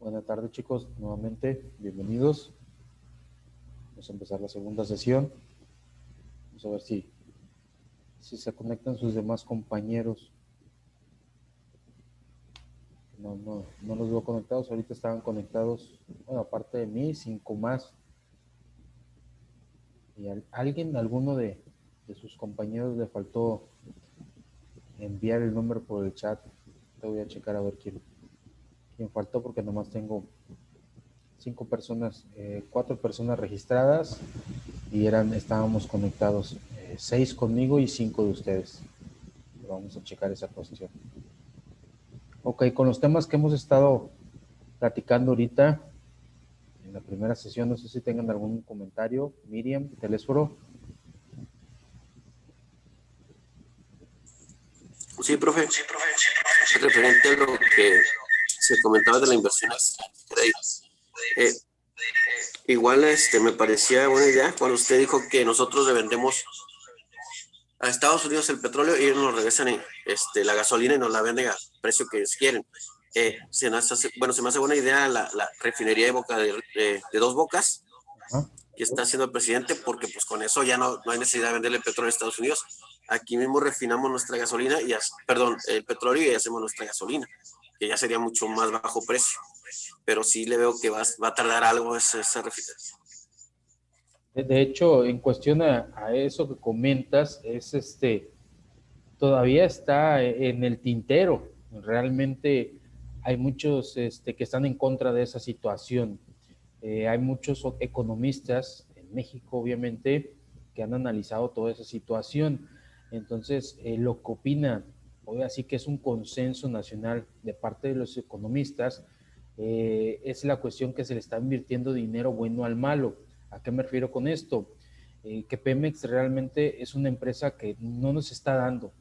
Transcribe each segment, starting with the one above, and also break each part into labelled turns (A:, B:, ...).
A: Buenas tardes, chicos, nuevamente, bienvenidos. Vamos a empezar la segunda sesión. Vamos a ver si se conectan sus demás compañeros. No los veo conectados, ahorita estaban conectados, bueno, aparte de mí, 5 más. Y alguno de sus compañeros le faltó enviar el número por el chat. Te voy a checar a ver quién faltó, porque nomás tengo 5 personas, 4 personas registradas y estábamos conectados 6 conmigo y 5 de ustedes. Vamos a checar esa cuestión. Ok, con los temas que hemos estado platicando ahorita en la primera sesión, no sé si tengan algún comentario. Miriam, Telésforo.
B: Sí, profe. Referente a lo que se comentaba de la inversión extranjera, igual me parecía buena idea cuando usted dijo que nosotros le vendemos a Estados Unidos el petróleo y ellos nos regresan la gasolina y nos la venden a precio que ellos quieren. Se me hace buena idea la refinería de Dos Bocas que está haciendo el presidente, porque pues con eso ya no hay necesidad de venderle petróleo a Estados Unidos. Aquí mismo refinamos nuestra gasolina, el petróleo, y hacemos nuestra gasolina, que ya sería mucho más bajo precio. Pero sí le veo que va a tardar algo esa refinería.
A: De hecho, en cuestión a eso que comentas, todavía está en el tintero. Realmente hay muchos que están en contra de esa situación. Hay muchos economistas en México, obviamente, que han analizado toda esa situación. Entonces, lo que opinan, hoy así que es un consenso nacional de parte de los economistas, es la cuestión que se le está invirtiendo dinero bueno al malo. ¿A qué me refiero con esto? Que Pemex realmente es una empresa que no nos está dando.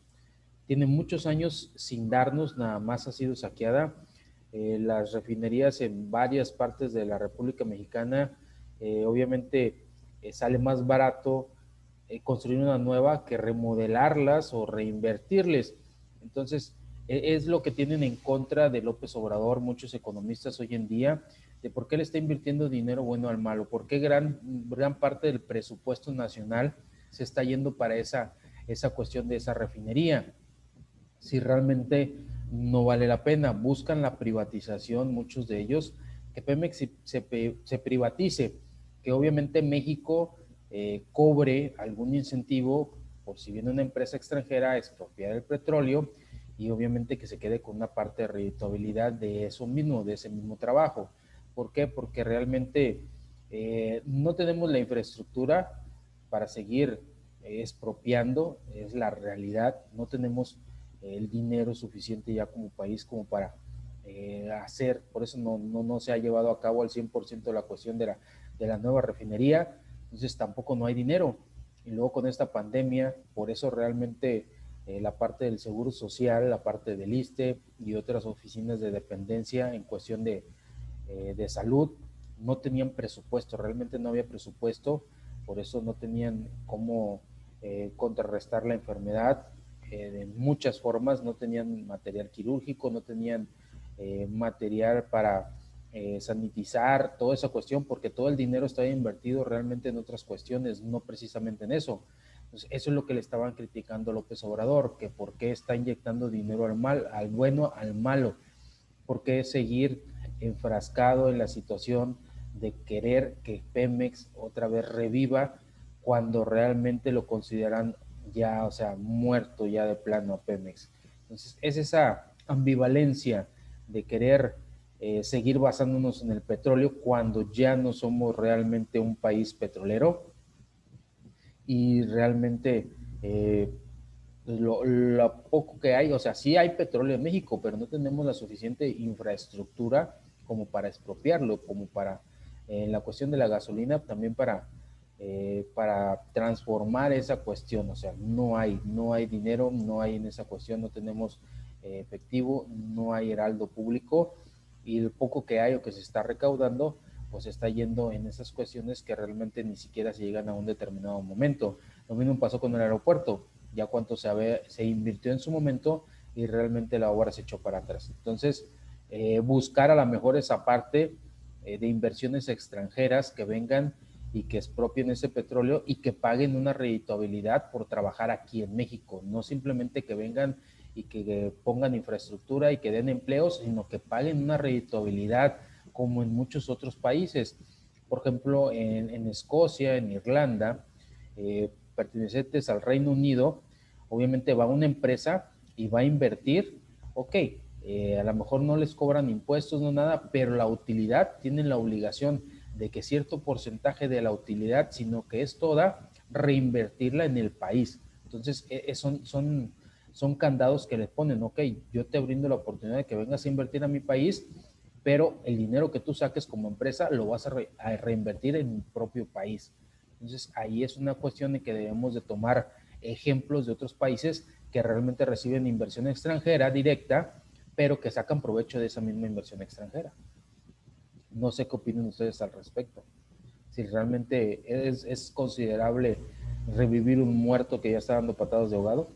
A: Tiene muchos años sin darnos, nada más ha sido saqueada. Las refinerías en varias partes de la República Mexicana, obviamente sale más barato construir una nueva que remodelarlas o reinvertirles. Entonces, es lo que tienen en contra de López Obrador muchos economistas hoy en día, de por qué le está invirtiendo dinero bueno al malo, por qué gran parte del presupuesto nacional se está yendo para esa cuestión de esa refinería. Si realmente no vale la pena, buscan la privatización, muchos de ellos, que Pemex se privatice, que obviamente México cobre algún incentivo por si viene una empresa extranjera a expropiar el petróleo, y obviamente que se quede con una parte de rentabilidad de eso mismo, de ese mismo trabajo. ¿Por qué? Porque realmente no tenemos la infraestructura para seguir expropiando, es la realidad. No tenemos el dinero suficiente ya como país como para hacer, por eso no se ha llevado a cabo al 100% la cuestión de la nueva refinería. Entonces tampoco no hay dinero. Y luego con esta pandemia, por eso realmente la parte del Seguro Social, la parte del ISSSTE y otras oficinas de dependencia en cuestión de salud no tenían presupuesto, realmente no había presupuesto, por eso no tenían cómo contrarrestar la enfermedad de muchas formas. No tenían material quirúrgico, no tenían material para sanitizar, toda esa cuestión, porque todo el dinero estaba invertido realmente en otras cuestiones, no precisamente en eso. Entonces, eso es lo que le estaban criticando a López Obrador, que por qué está inyectando dinero al bueno, al malo, por qué seguir enfrascado en la situación de querer que Pemex otra vez reviva cuando realmente lo consideran ya, o sea, muerto ya de plano a Pemex. Entonces, es esa ambivalencia de querer seguir basándonos en el petróleo cuando ya no somos realmente un país petrolero, y realmente lo poco que hay, o sea, sí hay petróleo en México, pero no tenemos la suficiente infraestructura como para expropiarlo, como para, en la cuestión de la gasolina, también para transformar esa cuestión. O sea, no hay dinero, no hay en esa cuestión, no tenemos efectivo, no hay heraldo público, y el poco que hay o que se está recaudando, pues está yendo en esas cuestiones que realmente ni siquiera se llegan a un determinado momento. Lo mismo pasó con el aeropuerto, ya cuánto se invirtió en su momento y realmente la obra se echó para atrás. Entonces, buscar a lo mejor esa parte de inversiones extranjeras que vengan y que expropien ese petróleo y que paguen una redituabilidad por trabajar aquí en México, no simplemente que vengan y que pongan infraestructura y que den empleos, sino que paguen una redituabilidad como en muchos otros países. Por ejemplo, en Escocia, en Irlanda, pertenecientes al Reino Unido, obviamente va una empresa y va a invertir, ok, a lo mejor no les cobran impuestos, no nada, pero la utilidad, tienen la obligación de que cierto porcentaje de la utilidad, sino que es toda, reinvertirla en el país. Entonces, son candados que les ponen, ok, yo te brindo la oportunidad de que vengas a invertir a mi país, pero el dinero que tú saques como empresa lo vas a reinvertir en mi propio país. Entonces, ahí es una cuestión de que debemos de tomar ejemplos de otros países que realmente reciben inversión extranjera directa, pero que sacan provecho de esa misma inversión extranjera. No sé qué opinan ustedes al respecto. Si realmente es considerable revivir un muerto que ya está dando patadas de ahogado.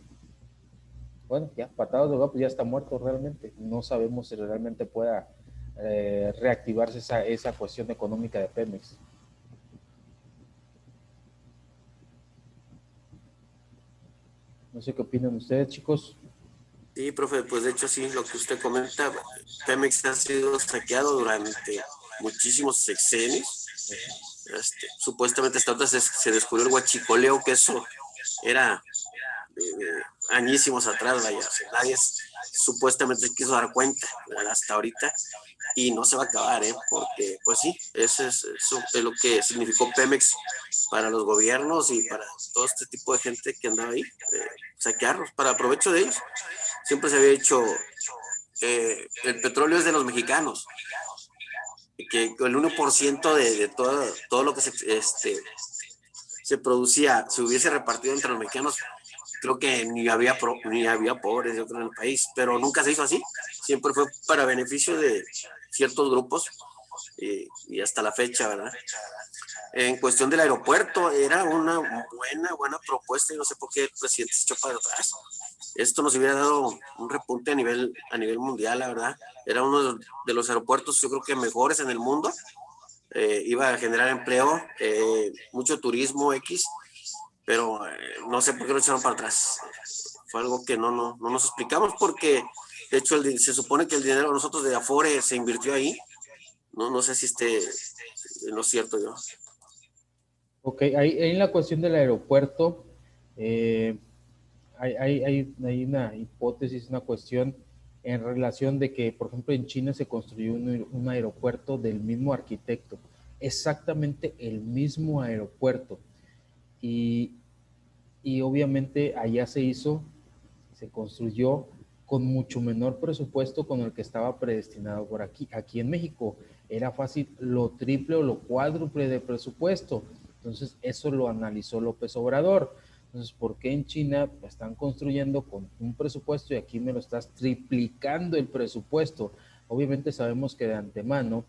A: Bueno, ya, patadas de ahogado, pues ya está muerto realmente. No sabemos si realmente pueda reactivarse esa cuestión económica de Pemex. No sé qué opinan ustedes, chicos.
B: Sí, profe, pues de hecho sí, lo que usted comenta, Pemex ha sido saqueado durante muchísimos sexenios. Supuestamente hasta ahora se descubrió el huachicoleo, que eso era añísimos atrás, vaya, o sea, nadie supuestamente quiso dar cuenta hasta ahorita y no se va a acabar, porque pues sí, eso es lo que significó Pemex para los gobiernos y para todo este tipo de gente que andaba ahí, saquearlos para provecho de ellos. Siempre se había dicho, el petróleo es de los mexicanos, que el 1% de todo lo que se producía se hubiese repartido entre los mexicanos, creo que ni había pobres, yo creo, en el país, pero nunca se hizo así, siempre fue para beneficio de ciertos grupos y hasta la fecha, ¿verdad? En cuestión del aeropuerto, era una buena propuesta y no sé por qué el presidente se echó para atrás. Esto nos hubiera dado un repunte a nivel mundial, la verdad. Era uno de los aeropuertos, yo creo que mejores en el mundo. Iba a generar empleo, mucho turismo X, pero no sé por qué lo echaron para atrás. Fue algo que no nos explicamos porque, de hecho, se supone que el dinero de nosotros de Afore se invirtió ahí. No sé si esté en lo cierto yo.
A: Ok, ahí en la cuestión del aeropuerto, eh, hay una hipótesis, una cuestión en relación de que, por ejemplo, en China se construyó un aeropuerto del mismo arquitecto, exactamente el mismo aeropuerto. Y, y obviamente allá se construyó con mucho menor presupuesto con el que estaba predestinado por aquí. Aquí en México era fácil lo triple o lo cuádruple de presupuesto. Entonces eso lo analizó López Obrador. Entonces, ¿por qué en China están construyendo con un presupuesto y aquí me lo estás triplicando el presupuesto? Obviamente sabemos que de antemano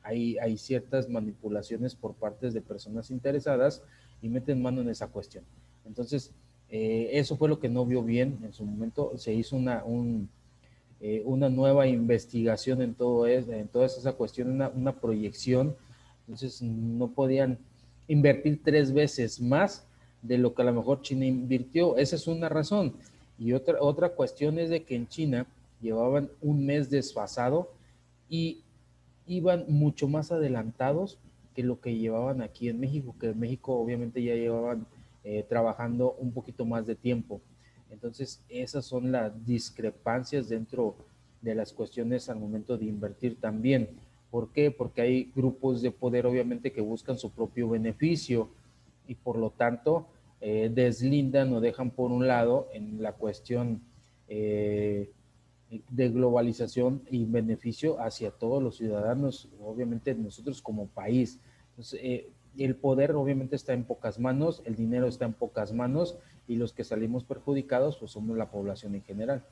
A: hay ciertas manipulaciones por partes de personas interesadas y meten mano en esa cuestión. Entonces, eso fue lo que no vio bien en su momento. Se hizo una nueva investigación en toda esa cuestión, una proyección. Entonces, no podían invertir 3 veces más de lo que a lo mejor China invirtió. Esa es una razón. Y otra cuestión es de que en China llevaban un mes desfasado y iban mucho más adelantados que lo que llevaban aquí en México, que en México obviamente ya llevaban trabajando un poquito más de tiempo. Entonces, esas son las discrepancias dentro de las cuestiones al momento de invertir también. ¿Por qué? Porque hay grupos de poder obviamente que buscan su propio beneficio y por lo tanto deslindan o dejan por un lado en la cuestión de globalización y beneficio hacia todos los ciudadanos, obviamente nosotros como país. Entonces, el poder obviamente está en pocas manos, el dinero está en pocas manos y los que salimos perjudicados pues somos la población en general.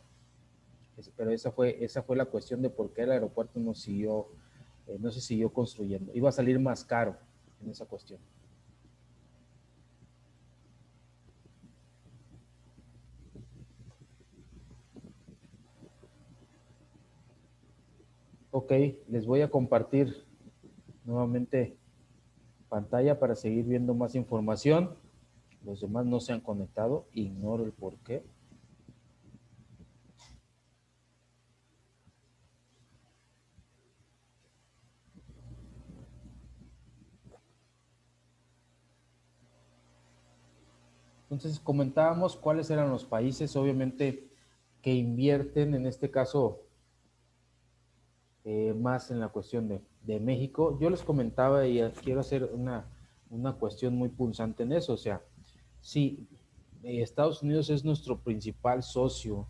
A: Pero esa fue la cuestión de por qué el aeropuerto no se siguió construyendo. Iba a salir más caro en esa cuestión. Ok, les voy a compartir nuevamente pantalla para seguir viendo más información. Los demás no se han conectado, ignoro el por qué. Entonces comentábamos cuáles eran los países, obviamente, que invierten, en este caso, más en la cuestión de México. Yo les comentaba y quiero hacer una cuestión muy punzante en eso. O sea, sí, Estados Unidos es nuestro principal socio.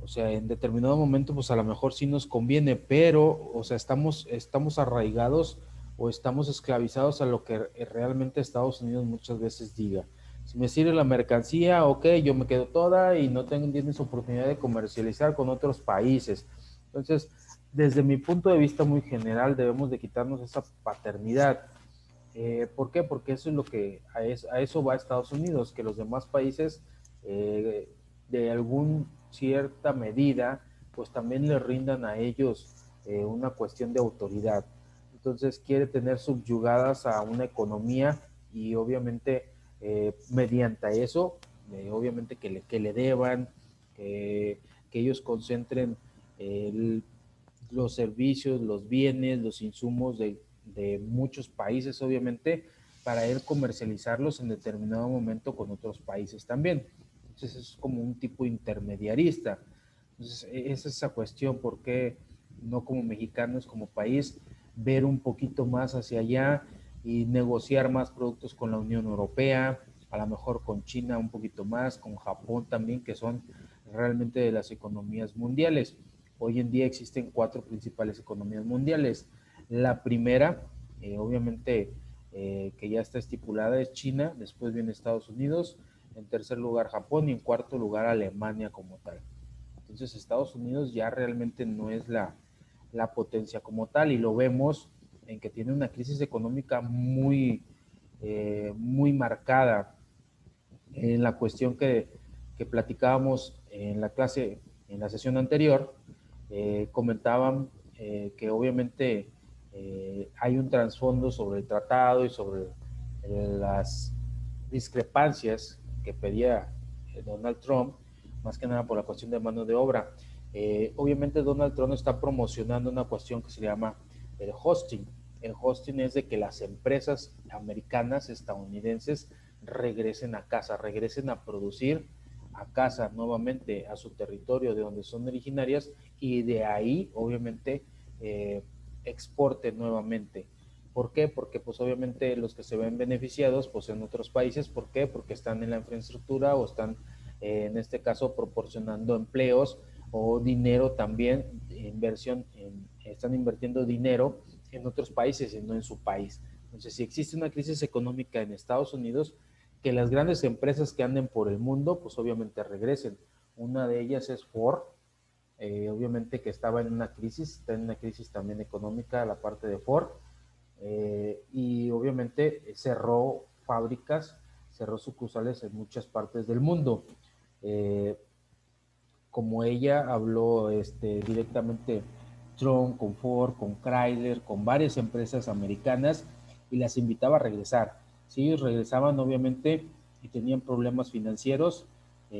A: O sea, en determinado momento, pues a lo mejor sí nos conviene, pero, o sea, estamos arraigados o estamos esclavizados a lo que realmente Estados Unidos muchas veces diga. Si me sirve la mercancía, ok, yo me quedo toda y no tienes oportunidad de comercializar con otros países. Entonces, desde mi punto de vista muy general, debemos de quitarnos esa paternidad. ¿Por qué? Porque eso es lo que a eso va Estados Unidos, que los demás países de alguna cierta medida, pues también le rindan a ellos una cuestión de autoridad. Entonces quiere tener subyugadas a una economía y obviamente mediante eso, obviamente que le deban, que ellos concentren el, los servicios, los bienes, los insumos de muchos países, obviamente, para él comercializarlos en determinado momento con otros países también. Entonces es como un tipo intermediarista. Entonces es esa cuestión, ¿por qué no como mexicanos, como país, ver un poquito más hacia allá y negociar más productos con la Unión Europea, a lo mejor con China un poquito más, con Japón también, que son realmente de las economías mundiales? Hoy en día existen cuatro principales economías mundiales. La primera, obviamente, que ya está estipulada, es China, después viene Estados Unidos, en tercer lugar Japón y en cuarto lugar Alemania como tal. Entonces Estados Unidos ya realmente no es la potencia como tal y lo vemos en que tiene una crisis económica muy marcada. En la cuestión que platicábamos en la clase, en la sesión anterior, comentaban que obviamente hay un trasfondo sobre el tratado y sobre las discrepancias que pedía Donald Trump, más que nada por la cuestión de mano de obra. Obviamente Donald Trump está promocionando una cuestión que se llama el hosting. El hosting es de que las empresas americanas, estadounidenses, regresen a casa, regresen a producir a casa nuevamente, a su territorio de donde son originarias y de ahí obviamente exporten nuevamente. ¿Por qué? Porque pues obviamente los que se ven beneficiados pues en otros países, ¿por qué? Porque están en la infraestructura o están en este caso proporcionando empleos o dinero también, inversión, están invirtiendo dinero en otros países y no en su país. Entonces, si existe una crisis económica en Estados Unidos, que las grandes empresas que anden por el mundo, pues obviamente regresen. Una de ellas es Ford, obviamente que estaba en una crisis, está en una crisis también económica la parte de Ford, y obviamente cerró fábricas, cerró sucursales en muchas partes del mundo. Eh, Como ella habló directamente Trump con Ford, con Chrysler, con varias empresas americanas y las invitaba a regresar. Si ellos regresaban, obviamente, y tenían problemas financieros,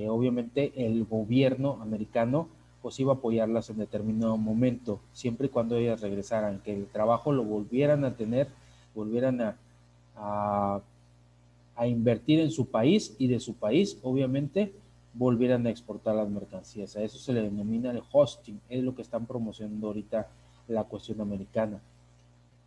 A: obviamente el gobierno americano pues iba a apoyarlas en determinado momento, siempre y cuando ellas regresaran, que el trabajo lo volvieran a tener, volvieran a, a invertir en su país y de su país, obviamente, volvieran a exportar las mercancías. A eso se le denomina el hosting, es lo que están promocionando ahorita la cuestión americana.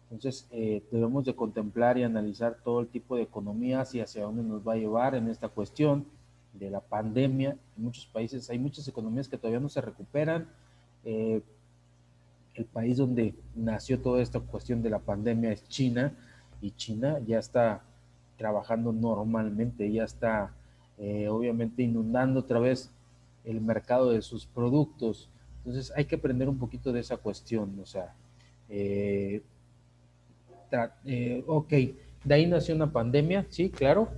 A: Entonces, debemos de contemplar y analizar todo el tipo de economías y hacia dónde nos va a llevar en esta cuestión de la pandemia. En muchos países hay muchas economías que todavía no se recuperan. Eh, el país donde nació toda esta cuestión de la pandemia es China, y China ya está trabajando normalmente, ya está obviamente inundando otra vez el mercado de sus productos. Entonces hay que aprender un poquito de esa cuestión, o sea, ok, de ahí nació una pandemia, sí, claro,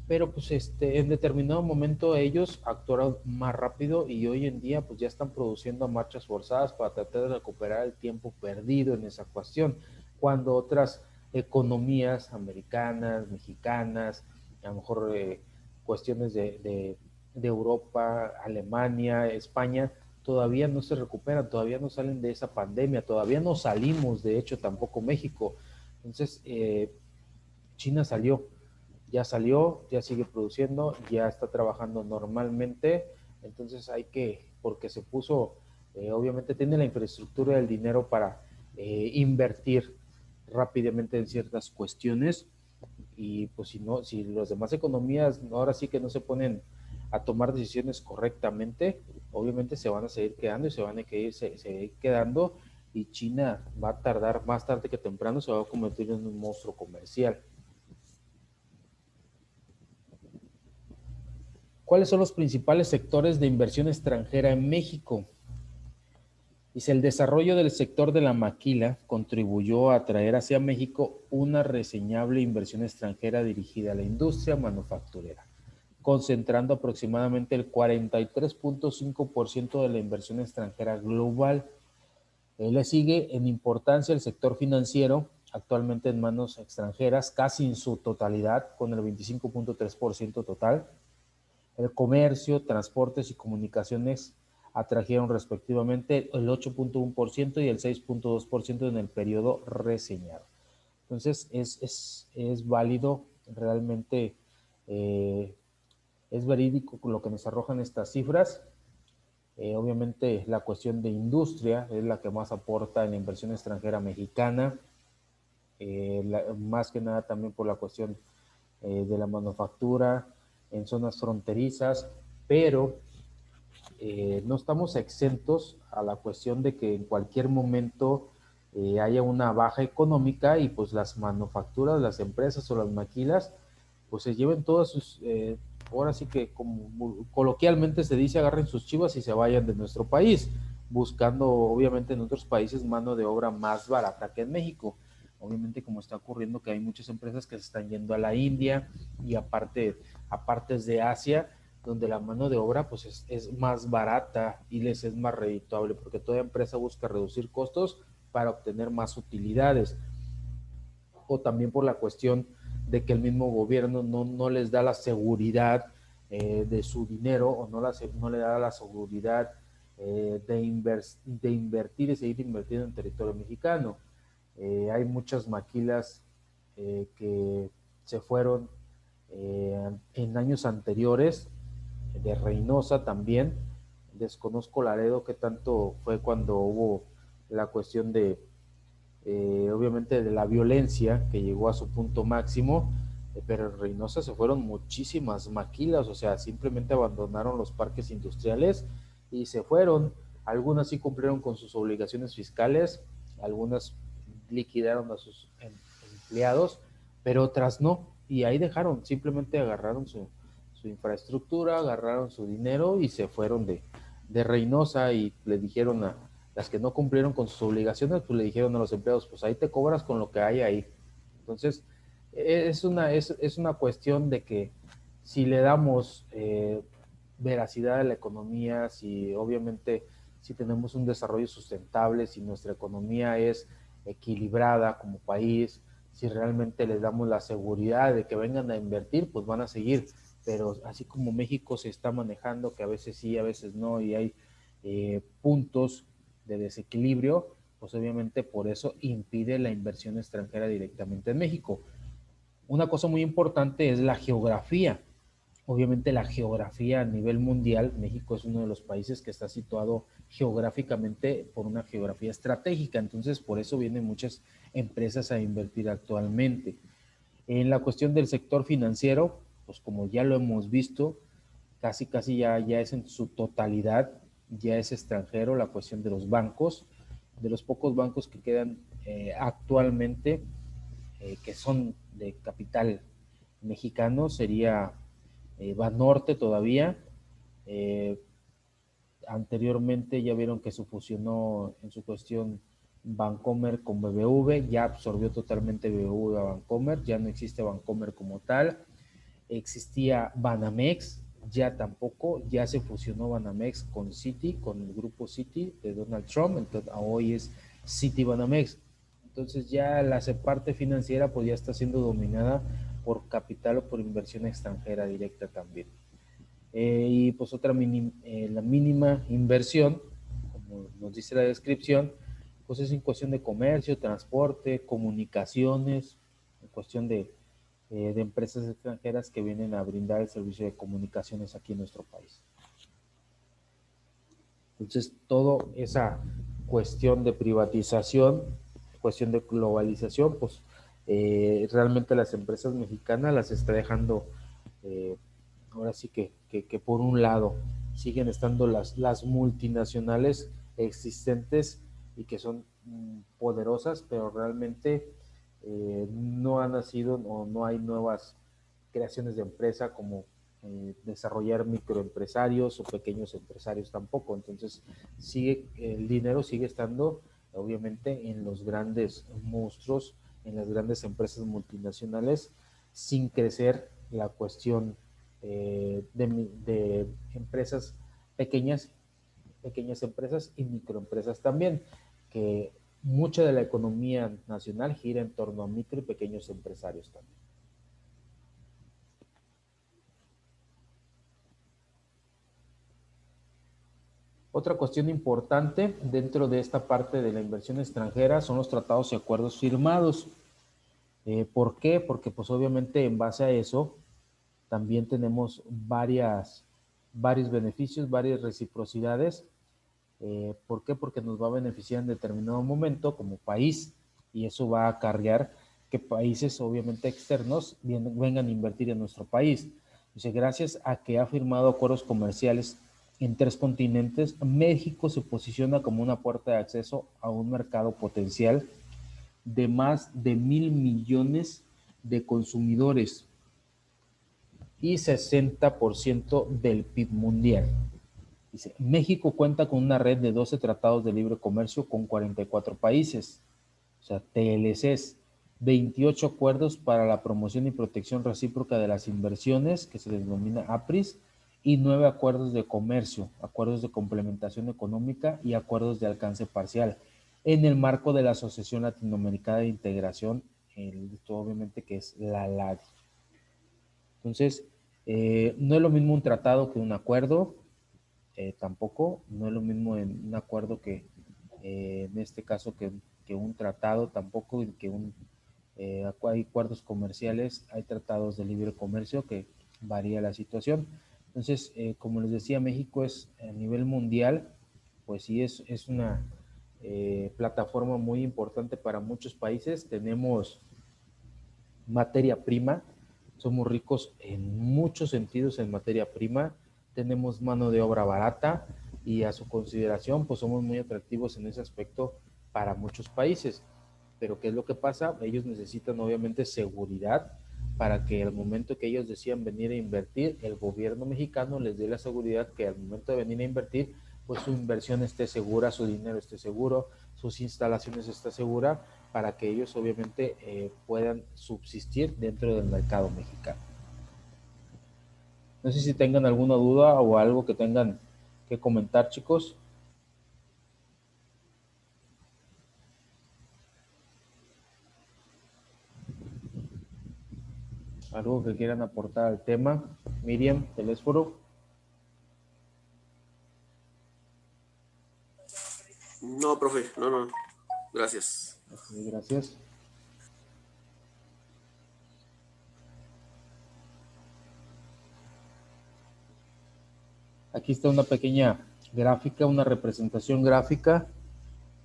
A: pero pues en determinado momento ellos actuaron más rápido y hoy en día pues ya están produciendo a marchas forzadas para tratar de recuperar el tiempo perdido en esa cuestión, cuando otras economías americanas, mexicanas, a lo mejor cuestiones de Europa, Alemania, España, todavía no se recuperan, todavía no salen de esa pandemia, todavía no salimos, de hecho tampoco México. Entonces, China salió, ya sigue produciendo, ya está trabajando normalmente, entonces hay que, porque se puso, obviamente tiene la infraestructura, el dinero para invertir rápidamente en ciertas cuestiones, y pues si no, si las demás economías ahora sí que no se ponen a tomar decisiones correctamente, obviamente se van a seguir quedando y se van a seguir quedando, y China va a tardar, más tarde que temprano se va a convertir en un monstruo comercial. ¿Cuáles son los principales sectores de inversión extranjera en México? Dice, el desarrollo del sector de la maquila contribuyó a atraer hacia México una reseñable inversión extranjera dirigida a la industria manufacturera, concentrando aproximadamente el 43.5% de la inversión extranjera global. Le sigue en importancia el sector financiero, actualmente en manos extranjeras, casi en su totalidad, con el 25.3% total. El comercio, transportes y comunicaciones atrajeron respectivamente el 8.1% y el 6.2% en el periodo reseñado. Entonces, es válido, realmente eh, es verídico lo que nos arrojan estas cifras. Obviamente, la cuestión de industria es la que más aporta en la inversión extranjera mexicana, más que nada también por la cuestión de la manufactura en zonas fronterizas, pero no estamos exentos a la cuestión de que en cualquier momento haya una baja económica y pues las manufacturas, las empresas o las maquilas, pues se lleven todas sus, ahora sí que como coloquialmente se dice, agarren sus chivas y se vayan de nuestro país, buscando obviamente en otros países mano de obra más barata que en México. Obviamente como está ocurriendo que hay muchas empresas que se están yendo a la India y a partes de Asia, donde la mano de obra pues es más barata y les es más redituable, porque toda empresa busca reducir costos para obtener más utilidades, o también por la cuestión de que el mismo gobierno no les da la seguridad de su dinero, o no le da la seguridad de invertir y seguir invirtiendo en territorio mexicano. Hay muchas maquilas que se fueron en años anteriores, de Reynosa también. Desconozco Laredo qué tanto fue cuando hubo la cuestión de, obviamente, de la violencia que llegó a su punto máximo, pero en Reynosa se fueron muchísimas maquilas, o sea, simplemente abandonaron los parques industriales y se fueron. Algunas sí cumplieron con sus obligaciones fiscales, algunas liquidaron a sus empleados, pero otras no, y ahí dejaron, simplemente agarraron su infraestructura, agarraron su dinero y se fueron de Reynosa, y le dijeron a las que no cumplieron con sus obligaciones, pues le dijeron a los empleados, pues ahí te cobras con lo que hay ahí. Entonces, es una cuestión de que si le damos veracidad a la economía, si obviamente si tenemos un desarrollo sustentable, si nuestra economía es equilibrada como país, si realmente les damos la seguridad de que vengan a invertir, pues van a seguir. Pero así como México se está manejando, que a veces sí, a veces no, y hay puntos de desequilibrio, pues obviamente por eso impide la inversión extranjera directamente en México. Una cosa muy importante es la geografía. Obviamente la geografía a nivel mundial, México es uno de los países que está situado geográficamente por una geografía estratégica, entonces por eso vienen muchas empresas a invertir actualmente. En la cuestión del sector financiero, pues como ya lo hemos visto, casi ya es en su totalidad, ya es extranjero. La cuestión de los bancos, de los pocos bancos que quedan actualmente, que son de capital mexicano, sería Banorte todavía. Eh, Anteriormente ya vieron que se fusionó en su cuestión Bancomer con BBV, ya absorbió totalmente BBV a Bancomer, ya no existe Bancomer como tal. Existía Banamex, ya tampoco, ya se fusionó Banamex con Citi, con el grupo Citi de Donald Trump, entonces hoy es Citi Banamex. Entonces ya la parte financiera pues ya está siendo dominada por capital o por inversión extranjera directa también. Y pues la mínima inversión, como nos dice la descripción, pues es en cuestión de comercio, transporte, comunicaciones, en cuestión de empresas extranjeras que vienen a brindar el servicio de comunicaciones aquí en nuestro país. Entonces, toda esa cuestión de privatización, cuestión de globalización, pues realmente las empresas mexicanas las está dejando, ahora sí que por un lado siguen estando las multinacionales existentes y que son poderosas, pero realmente no han nacido o no hay nuevas creaciones de empresa como desarrollar microempresarios o pequeños empresarios tampoco. Entonces, el dinero sigue estando, obviamente, en los grandes monstruos, en las grandes empresas multinacionales, sin crecer la cuestión de empresas pequeñas, pequeñas empresas y microempresas también, que mucha de la economía nacional gira en torno a micro y pequeños empresarios también. Otra cuestión importante dentro de esta parte de la inversión extranjera son los tratados y acuerdos firmados. ¿Por qué? Porque pues obviamente en base a eso también tenemos varios beneficios, varias reciprocidades. ¿Por qué? Porque nos va a beneficiar en determinado momento como país y eso va a acarrear que países obviamente externos vengan a invertir en nuestro país. Dice, gracias a que ha firmado acuerdos comerciales en 3 continentes, México se posiciona como una puerta de acceso a un mercado potencial de más de 1,000 millones de consumidores y 60% del PIB mundial. Dice, México cuenta con una red de 12 tratados de libre comercio con 44 países, o sea, TLCs, 28 acuerdos para la promoción y protección recíproca de las inversiones, que se denomina APRIS, y 9 acuerdos de comercio, acuerdos de complementación económica y acuerdos de alcance parcial, en el marco de la Asociación Latinoamericana de Integración, obviamente que es la LADI. Entonces, no es lo mismo un tratado que un acuerdo, tampoco, no es lo mismo en un acuerdo que en este caso que un tratado, tampoco, y que hay acuerdos comerciales, hay tratados de libre comercio que varía la situación. Entonces, como les decía, México es a nivel mundial, pues sí es una plataforma muy importante para muchos países. Tenemos materia prima, somos ricos en muchos sentidos en materia prima, tenemos mano de obra barata y a su consideración pues somos muy atractivos en ese aspecto para muchos países. Pero ¿qué es lo que pasa? Ellos necesitan obviamente seguridad para que al momento que ellos decidan venir a invertir, el gobierno mexicano les dé la seguridad que al momento de venir a invertir, pues su inversión esté segura, su dinero esté seguro, sus instalaciones esté segura, para que ellos obviamente puedan subsistir dentro del mercado mexicano. No sé si tengan alguna duda o algo que tengan que comentar, chicos. Algo que quieran aportar al tema. Miriam, Telésforo.
B: No, profe, no. Gracias.
A: Gracias. Aquí está una pequeña gráfica, una representación gráfica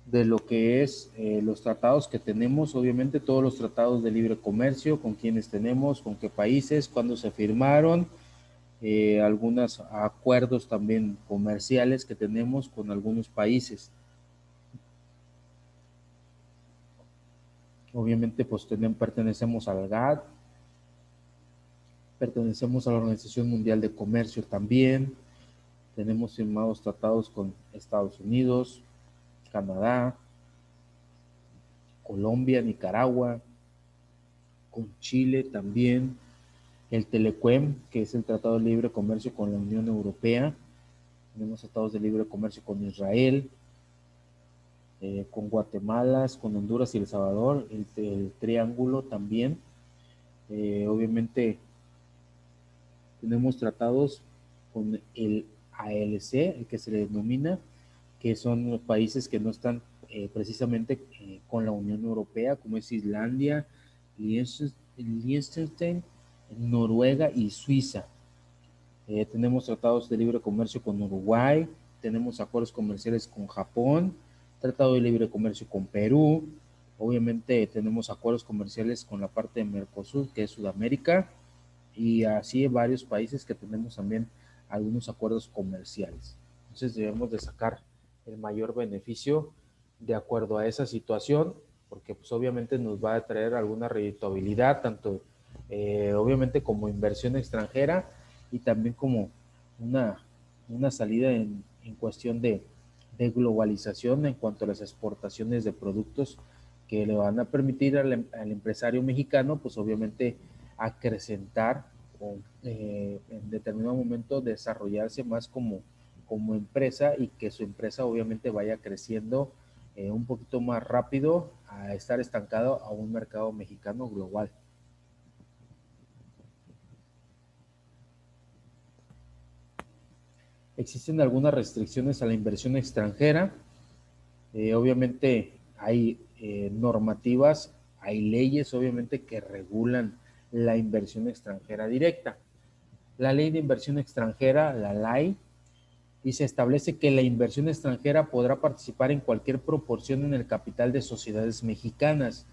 A: de lo que es los tratados que tenemos, obviamente todos los tratados de libre comercio, con quienes tenemos, con qué países, cuándo se firmaron, algunos acuerdos también comerciales que tenemos con algunos países. Obviamente pues pertenecemos al GATT, pertenecemos a la Organización Mundial de Comercio también, tenemos firmados tratados con Estados Unidos, Canadá, Colombia, Nicaragua, con Chile también, el Telecuem, que es el Tratado de Libre Comercio con la Unión Europea. Tenemos tratados de libre comercio con Israel, con Guatemala, con Honduras y El Salvador, el Triángulo también. Obviamente tenemos tratados con el ALC, el que se le denomina, que son los países que no están precisamente con la Unión Europea, como es Islandia, Liechtenstein, Noruega y Suiza. Tenemos tratados de libre comercio con Uruguay, tenemos acuerdos comerciales con Japón, tratado de libre comercio con Perú, obviamente tenemos acuerdos comerciales con la parte de Mercosur, que es Sudamérica, y así varios países que tenemos también algunos acuerdos comerciales. Entonces debemos de sacar el mayor beneficio de acuerdo a esa situación, porque pues obviamente nos va a traer alguna redituabilidad, tanto obviamente como inversión extranjera y también como una salida en cuestión de globalización en cuanto a las exportaciones de productos que le van a permitir al empresario mexicano, pues obviamente acrecentar o en determinado momento desarrollarse más como empresa y que su empresa obviamente vaya creciendo un poquito más rápido a estar estancado a un mercado mexicano global. Existen algunas restricciones a la inversión extranjera. Obviamente hay normativas, hay leyes obviamente que regulan la inversión extranjera directa. La ley de inversión extranjera, la LAI, y se establece que la inversión extranjera podrá participar en cualquier proporción en el capital de sociedades mexicanas,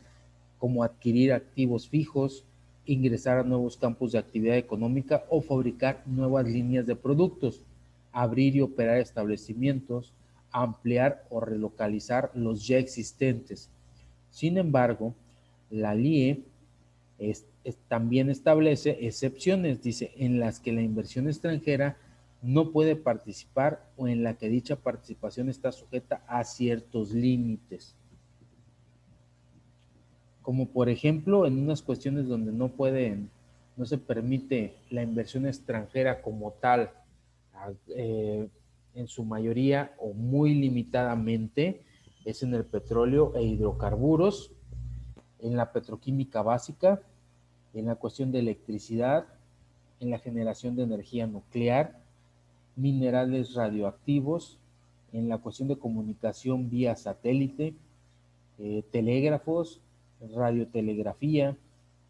A: como adquirir activos fijos, ingresar a nuevos campos de actividad económica o fabricar nuevas líneas de productos, abrir y operar establecimientos, ampliar o relocalizar los ya existentes. Sin embargo, la LIE también establece excepciones, dice, en las que la inversión extranjera no puede participar o en la que dicha participación está sujeta a ciertos límites. Como por ejemplo en unas cuestiones donde no se permite la inversión extranjera como tal, en su mayoría o muy limitadamente, es en el petróleo e hidrocarburos, en la petroquímica básica, en la cuestión de electricidad, en la generación de energía nuclear, minerales radioactivos, en la cuestión de comunicación vía satélite, telégrafos, radiotelegrafía,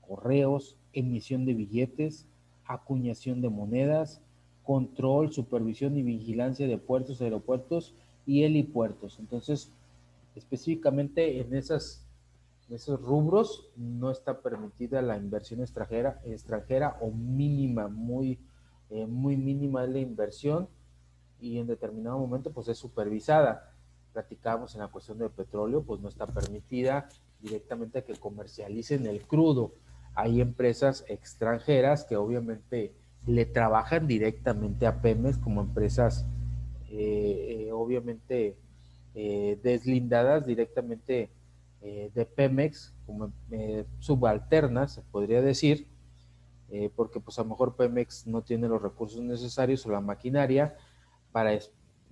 A: correos, emisión de billetes, acuñación de monedas, control, supervisión y vigilancia de puertos, aeropuertos y helipuertos. Entonces, específicamente en esos rubros no está permitida la inversión extranjera o mínima, muy mínima es la inversión y en determinado momento pues es supervisada. Platicamos en la cuestión del petróleo, pues no está permitida directamente que comercialicen el crudo. Hay empresas extranjeras que obviamente le trabajan directamente a Pemex como empresas obviamente deslindadas directamente de Pemex, como subalternas, se podría decir, porque pues a lo mejor Pemex no tiene los recursos necesarios o la maquinaria para,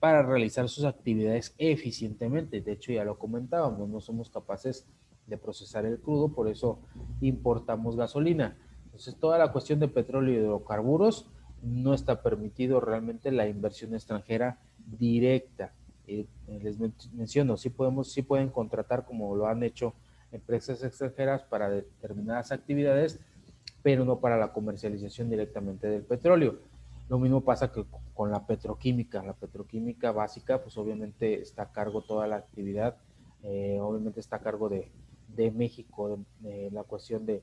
A: para realizar sus actividades eficientemente. De hecho, ya lo comentábamos, no somos capaces de procesar el crudo, por eso importamos gasolina. Entonces, toda la cuestión de petróleo y hidrocarburos no está permitido realmente la inversión extranjera directa. Les menciono, sí pueden contratar como lo han hecho empresas extranjeras para determinadas actividades, pero no para la comercialización directamente del petróleo. Lo mismo pasa que con la petroquímica básica, pues obviamente está a cargo toda la actividad, obviamente está a cargo de México, de la cuestión de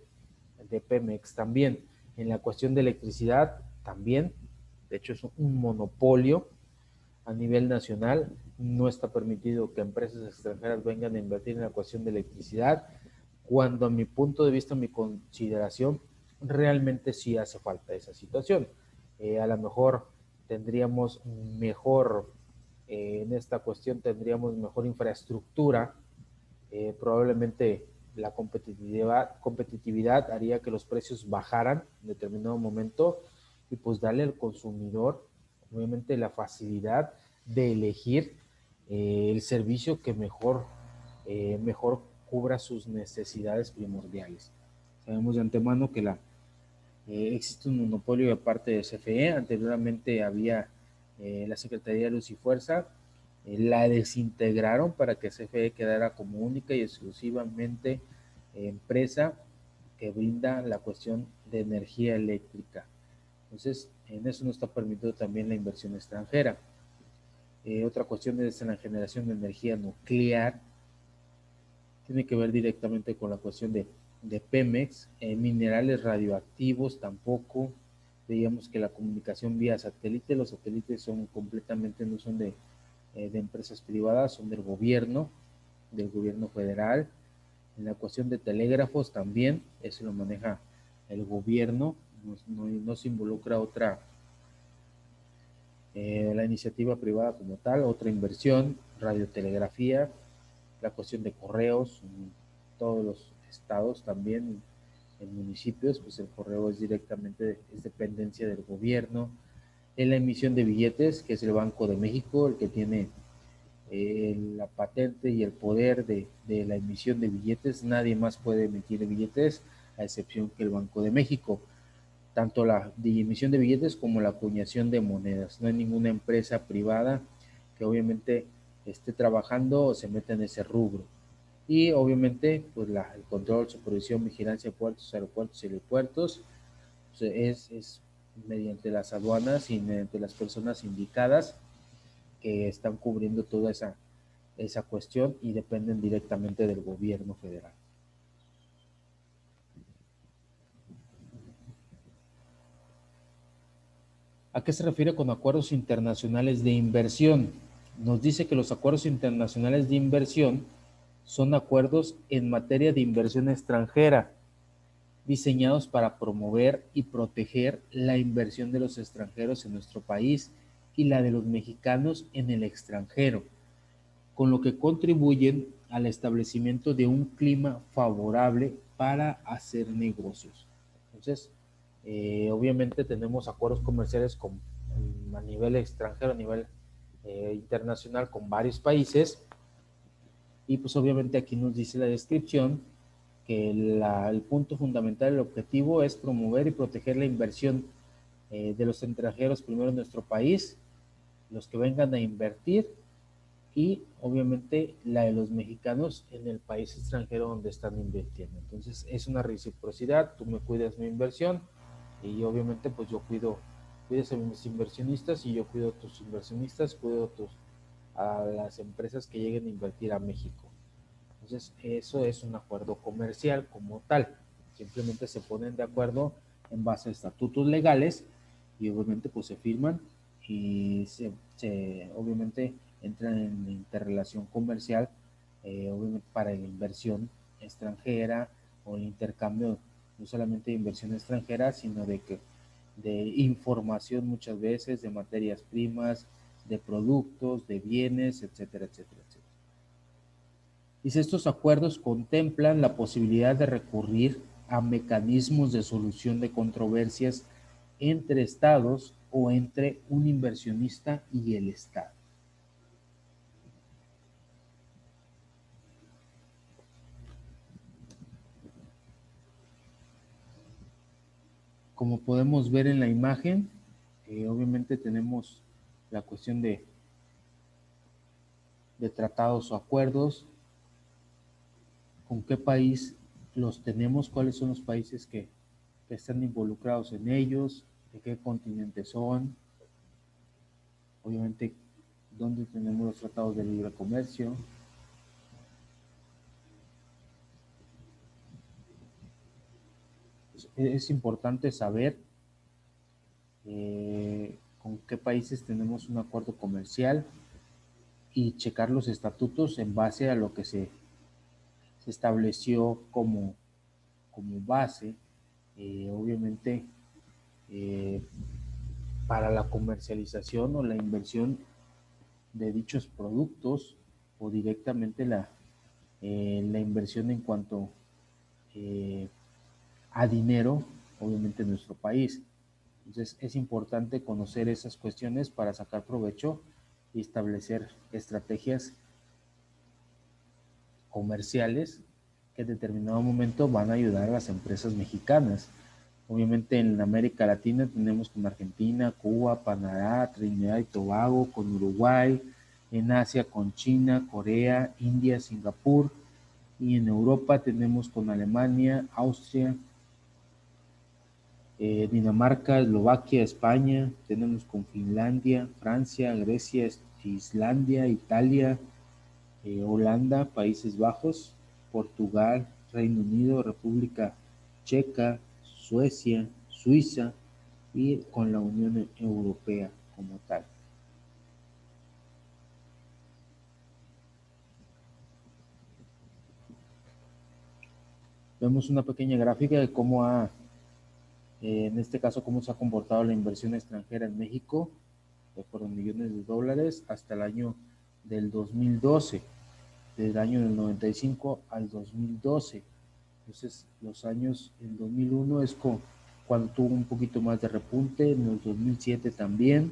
A: Pemex también. En la cuestión de electricidad también, de hecho es un monopolio a nivel nacional, no está permitido que empresas extranjeras vengan a invertir en la cuestión de electricidad, cuando a mi punto de vista, mi consideración, realmente sí hace falta esa situación. A lo mejor tendríamos mejor, en esta cuestión tendríamos mejor infraestructura, probablemente la competitividad haría que los precios bajaran en determinado momento y pues darle al consumidor, obviamente, la facilidad de elegir el servicio que mejor cubra sus necesidades primordiales. Sabemos de antemano que existe un monopolio de parte de CFE. Anteriormente había la Secretaría de Luz y Fuerza, la desintegraron para que CFE quedara como única y exclusivamente empresa que brinda la cuestión de energía eléctrica. Entonces, en eso no está permitido también la inversión extranjera. Otra cuestión es en la generación de energía nuclear. Tiene que ver directamente con la cuestión de Pemex. Minerales radioactivos tampoco. Veíamos que la comunicación vía satélite, los satélites son completamente, no son de empresas privadas, son del gobierno federal. En la cuestión de telégrafos también, eso lo maneja el gobierno, no se involucra la iniciativa privada como tal, otra inversión, radiotelegrafía, la cuestión de correos, en todos los estados también, en municipios, pues el correo es directamente, es dependencia del gobierno. En la emisión de billetes, que es el Banco de México, el que tiene la patente y el poder de la emisión de billetes. Nadie más puede emitir billetes, a excepción que el Banco de México. Tanto la emisión de billetes como la acuñación de monedas. No hay ninguna empresa privada que obviamente esté trabajando o se meta en ese rubro. Y obviamente pues el control, supervisión, vigilancia de puertos, aeropuertos y helipuertos pues, es mediante las aduanas y mediante las personas indicadas que están cubriendo toda esa cuestión y dependen directamente del gobierno federal. ¿A qué se refiere con acuerdos internacionales de inversión? Nos dice que los acuerdos internacionales de inversión son acuerdos en materia de inversión extranjera, diseñados para promover y proteger la inversión de los extranjeros en nuestro país y la de los mexicanos en el extranjero, con lo que contribuyen al establecimiento de un clima favorable para hacer negocios. Entonces, obviamente tenemos acuerdos comerciales a nivel extranjero, a nivel internacional con varios países, y pues obviamente aquí nos dice la descripción que el punto fundamental, el objetivo es promover y proteger la inversión de los extranjeros primero en nuestro país, los que vengan a invertir, y obviamente la de los mexicanos en el país extranjero donde están invirtiendo. Entonces es una reciprocidad, tú me cuidas mi inversión y obviamente pues yo cuidas a mis inversionistas y yo cuido a tus inversionistas, a las empresas que lleguen a invertir a México. Entonces eso es un acuerdo comercial como tal, simplemente se ponen de acuerdo en base a estatutos legales y obviamente pues se firman y obviamente entran en interrelación comercial, obviamente para la inversión extranjera o el intercambio no solamente de inversión extranjera, sino de información muchas veces, de materias primas, de productos, de bienes, etcétera, etcétera, etcétera. Dice, estos acuerdos contemplan la posibilidad de recurrir a mecanismos de solución de controversias entre estados o entre un inversionista y el Estado. Como podemos ver en la imagen, obviamente tenemos la cuestión de tratados o acuerdos, con qué país los tenemos, cuáles son los países que están involucrados en ellos, de qué continente son, obviamente dónde tenemos los tratados de libre comercio. Es importante saber con qué países tenemos un acuerdo comercial y checar los estatutos en base a lo que se estableció como base, obviamente, para la comercialización o la inversión de dichos productos o directamente la inversión en cuanto a dinero, obviamente, en nuestro país. Entonces es importante conocer esas cuestiones para sacar provecho y establecer estrategias comerciales que en determinado momento van a ayudar a las empresas mexicanas. Obviamente en América Latina tenemos con Argentina, Cuba, Panamá, Trinidad y Tobago, con Uruguay, en Asia con China, Corea, India, Singapur, y en Europa tenemos con Alemania, Austria, Dinamarca, Eslovaquia, España, tenemos con Finlandia, Francia, Grecia, Islandia, Italia, Holanda, Países Bajos, Portugal, Reino Unido, República Checa, Suecia, Suiza y con la Unión Europea como tal. Vemos una pequeña gráfica de cómo en este caso, cómo se ha comportado la inversión extranjera en México, fueron millones de dólares hasta el año del 2012, del año del 95 al 2012. Entonces, los años, el 2001 es cuando tuvo un poquito más de repunte, en el 2007 también.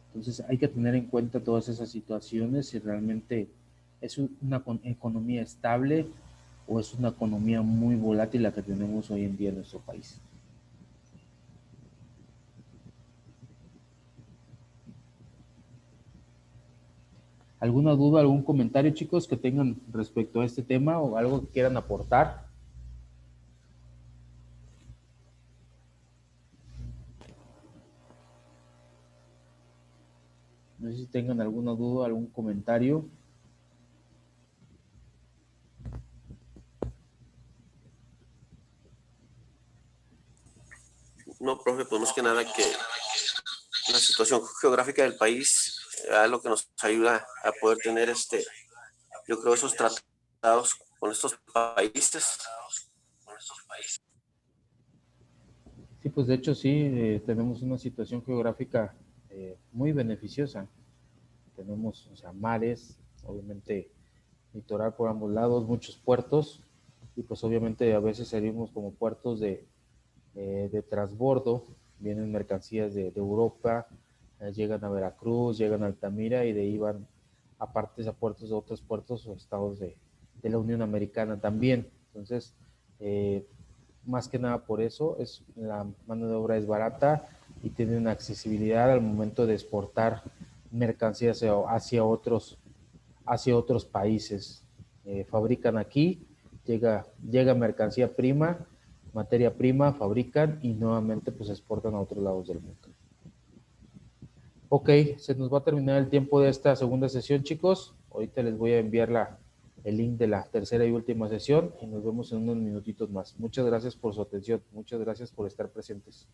A: Entonces, hay que tener en cuenta todas esas situaciones si realmente es una economía estable o es una economía muy volátil la que tenemos hoy en día en nuestro país. ¿Alguna duda, algún comentario, chicos, que tengan respecto a este tema o algo que quieran aportar? No sé si tengan alguna duda, algún comentario.
B: No, profe, pues más que nada que la situación geográfica del país es lo que nos ayuda a poder tener yo creo, esos tratados con estos países.
A: Sí, pues de hecho sí, tenemos una situación geográfica muy beneficiosa. Tenemos, o sea, mares, obviamente litoral por ambos lados, muchos puertos, y pues obviamente a veces servimos como puertos de transbordo, vienen mercancías de Europa, llegan a Veracruz, llegan a Altamira y de ahí van a partes a puertos de otros puertos o estados de la Unión Americana también. Entonces, más que nada por eso, la mano de obra es barata y tiene una accesibilidad al momento de exportar mercancías hacia otros países. Fabrican aquí, llega mercancía prima, materia prima, fabrican y nuevamente pues exportan a otros lados del mundo. Ok, se nos va a terminar el tiempo de esta segunda sesión, chicos. Ahorita les voy a enviar el link de la tercera y última sesión y nos vemos en unos minutitos más. Muchas gracias por su atención. Muchas gracias por estar presentes.